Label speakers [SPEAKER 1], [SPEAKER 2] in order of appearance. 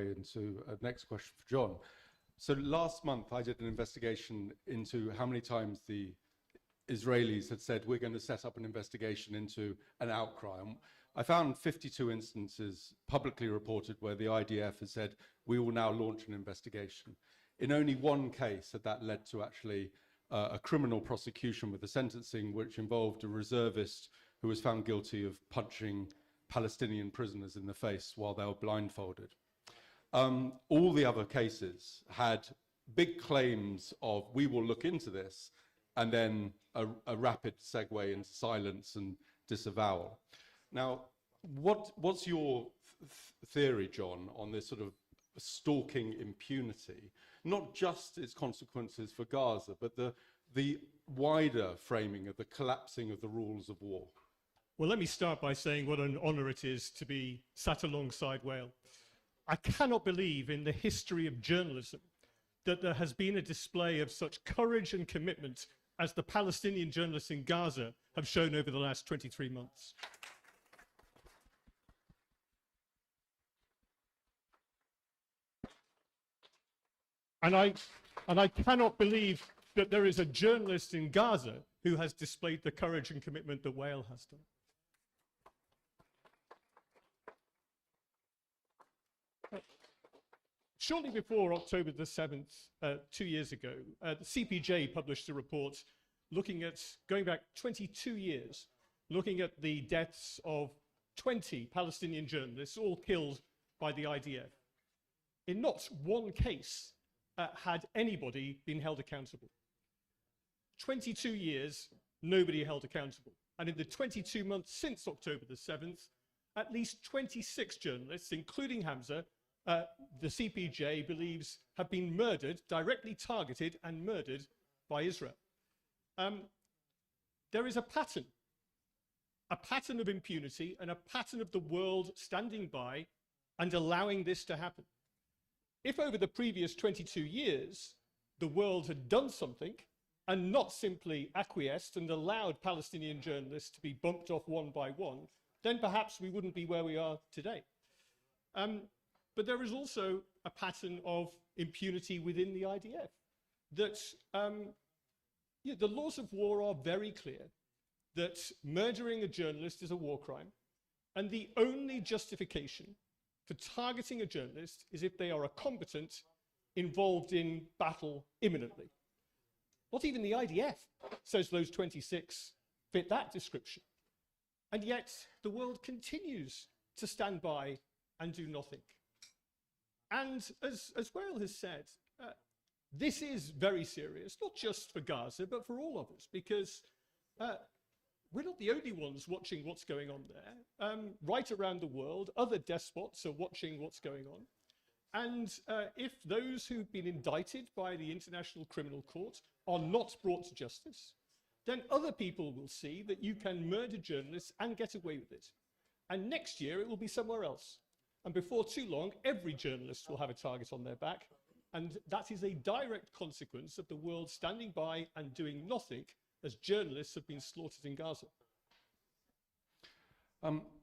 [SPEAKER 1] Into a next question for Jon. So last month I did an investigation into how many times the Israelis had said we're going to set up an investigation into an outcry. And I found 52 instances publicly reported where the IDF has said we will now launch an investigation. In only one case had that led to actually a criminal prosecution with a sentencing which involved a reservist who was found guilty of punching Palestinian prisoners in the face while they were blindfolded. All the other cases had big claims of we will look into this, and then a rapid segue into silence and disavowal. Now, what's your theory, Jon, on this sort of stalking impunity? Not just its consequences for Gaza, but the wider framing of the collapsing of the rules of war.
[SPEAKER 2] Well, let me start by saying what an honour it is to be sat alongside Wael. I cannot believe in the history of journalism that there has been a display of such courage and commitment as the Palestinian journalists in Gaza have shown over the last 23 months. And I cannot believe that there is a journalist in Gaza who has displayed the courage and commitment that Wael has done. Shortly before October the 7th, 2 years ago, the CPJ published a report looking at, going back 22 years, looking at the deaths of 20 Palestinian journalists, all killed by the IDF. In not one case had anybody been held accountable. 22 years, nobody held accountable. And in the 22 months since October the 7th, at least 26 journalists, including Hamza, the CPJ believes have been murdered, directly targeted and murdered by Israel. There is a pattern of impunity and a pattern of the world standing by and allowing this to happen. If over the previous 22 years, the world had done something and not simply acquiesced and allowed Palestinian journalists to be bumped off one by one, then perhaps we wouldn't be where we are today. But there is also a pattern of impunity within the IDF. That the laws of war are very clear that murdering a journalist is a war crime, and the only justification for targeting a journalist is if they are a combatant involved in battle imminently. Not even the IDF says those 26 fit that description. And yet the world continues to stand by and do nothing. And as Wael has said, this is very serious, not just for Gaza, but for all of us, because we're not the only ones watching what's going on there. Right around the world, other despots are watching what's going on. And if those who've been indicted by the International Criminal Court are not brought to justice, then other people will see that you can murder journalists and get away with it. And next year, it will be somewhere else. And before too long, every journalist will have a target on their back. And that is a direct consequence of the world standing by and doing nothing as journalists have been slaughtered in Gaza.